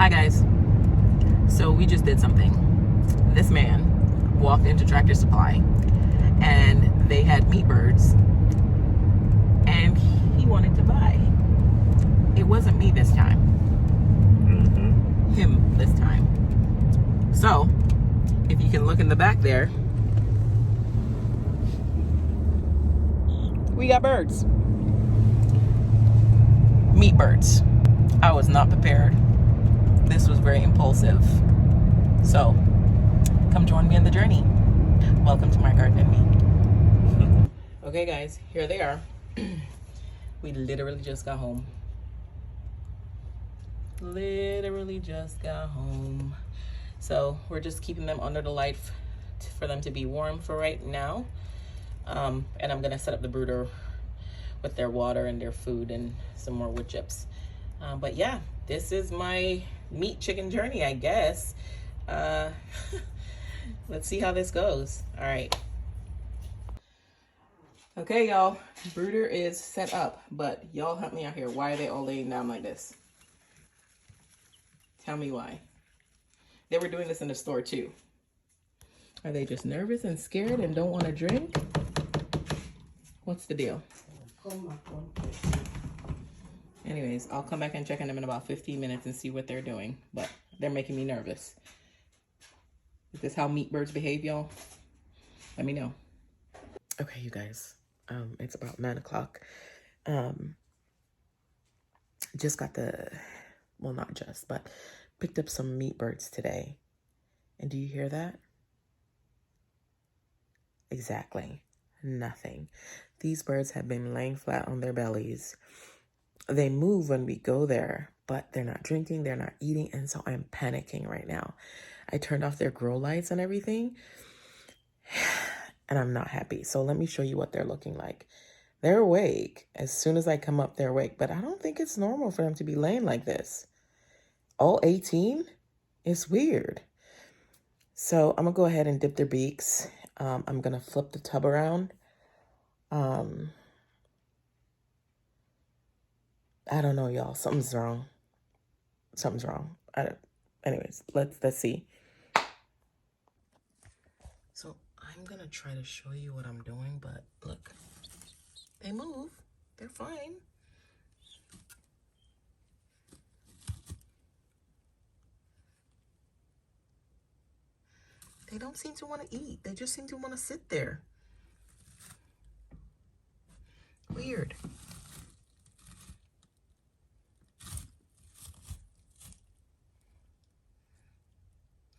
Hi guys. So we just did something. This man walked into Tractor Supply and they had meat birds and he wanted to buy. It wasn't me this time. Him this time. So if you can look in the back there, we got birds. Meat birds. I was not prepared. This was very impulsive. So, come join me on the journey. Welcome to my garden and me. Okay guys, here they are. We literally just got home. Literally just got home. So, we're just keeping them under the light for them to be warm for right now. And I'm gonna set up the brooder with their water and their food and some more wood chips. But yeah, this is my meat chicken journey, I guess. Let's see how this goes. All right. Okay, y'all, brooder is set up, but y'all help me out here. Why are they all laying down like this? Tell me why. They were doing this in the store too. Are they just nervous and scared and don't want to drink? What's the deal? Anyways, I'll come back and check on them in about 15 minutes and see what they're doing. But they're making me nervous. Is this how meat birds behave, y'all? Let me know. Okay, you guys. It's about 9 o'clock. Just got well, not just, but picked up some meat birds today. And do you hear that? Exactly. Nothing. These birds have been laying flat on their bellies. They move when we go there, but they're not drinking, they're not eating, and so I'm panicking right now. I turned off their grow lights and everything, and I'm not happy. So let me show you what they're looking like. They're awake. As soon as I come up, they're awake, but I don't think it's normal for them to be laying like this. All 18? It's weird. So I'm gonna go ahead and dip their beaks. I'm gonna flip the tub around. I don't know, y'all. Something's wrong. Something's wrong. Anyways, let's see. So I'm gonna try to show you what I'm doing, but look, they move. They're fine. They don't seem to want to eat. They just seem to want to sit there. Weird.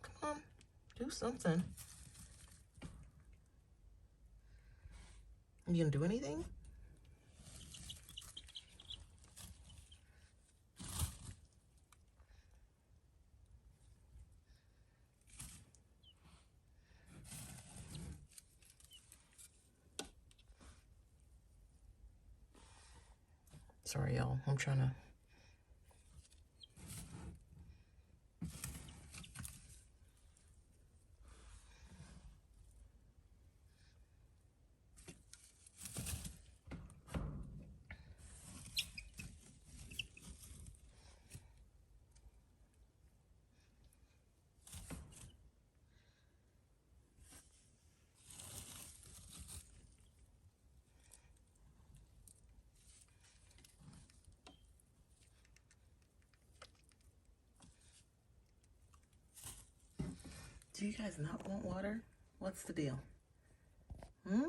Come on, do something. You gonna do anything? Sorry, y'all. I'm trying to... Do you guys not want water? What's the deal? Did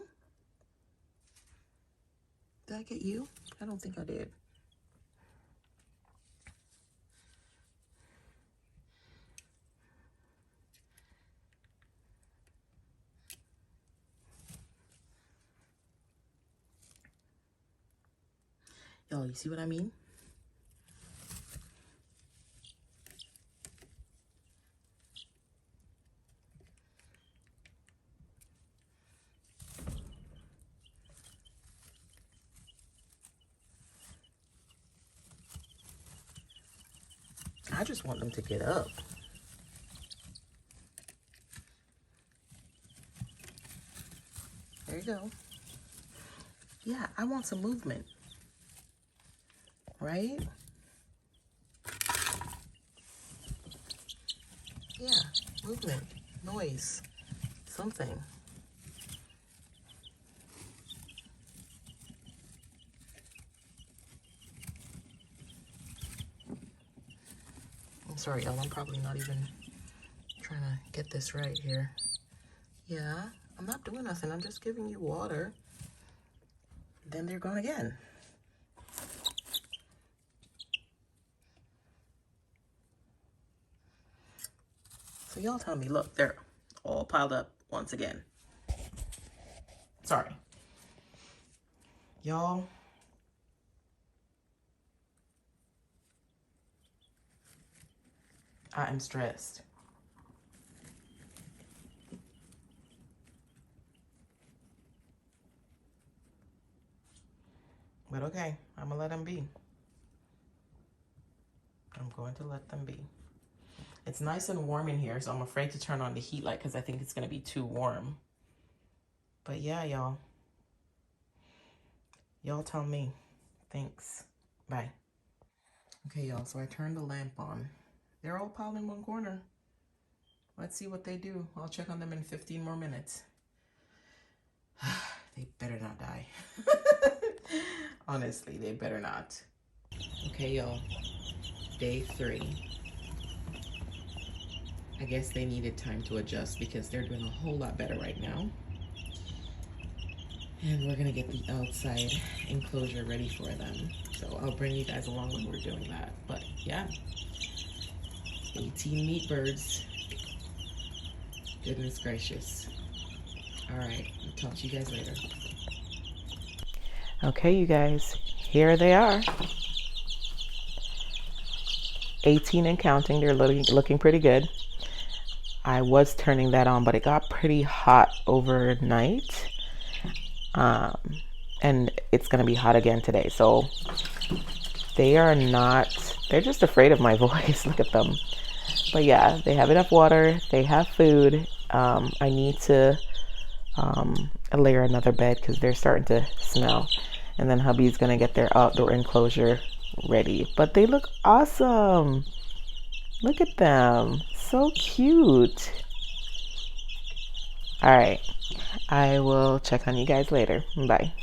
I get you? I don't think I did. Y'all, you see what I mean? I just want them to get up. There you go. Yeah, I want some movement. Right? Yeah, movement, noise, something. I'm sorry, y'all, I'm probably not even trying to get this right here. Yeah, I'm not doing nothing. I'm just giving you water. Then they're gone again. So y'all tell me, look, they're all piled up once again. Sorry. Y'all, I am stressed. But okay, I'm gonna let them be. I'm going to let them be. It's nice and warm in here, so I'm afraid to turn on the heat light because I think it's gonna be too warm. But yeah, y'all. Y'all tell me. Thanks. Bye. Okay, y'all, so I turned the lamp on. They're all piled in one corner. Let's see what they do. I'll check on them in 15 more minutes. They better not die. Honestly, they better not. Okay, y'all. Day 3. I guess they needed time to adjust because they're doing a whole lot better right now. And we're gonna get the outside enclosure ready for them. So I'll bring you guys along when we're doing that. But yeah, 18 meat birds. Goodness gracious. All right, I'll talk to you guys later. Okay, you guys, here they are. 18 and counting. They're looking pretty good. I was turning that on, but it got pretty hot overnight. And it's gonna be hot again today. So they're just afraid of my voice. Look at them. But yeah, they have enough water, they have food. I need to layer another bed because they're starting to smell. And then hubby's gonna get their outdoor enclosure ready. But they look awesome. Look at them, so cute. All right, I will check on you guys later. Bye.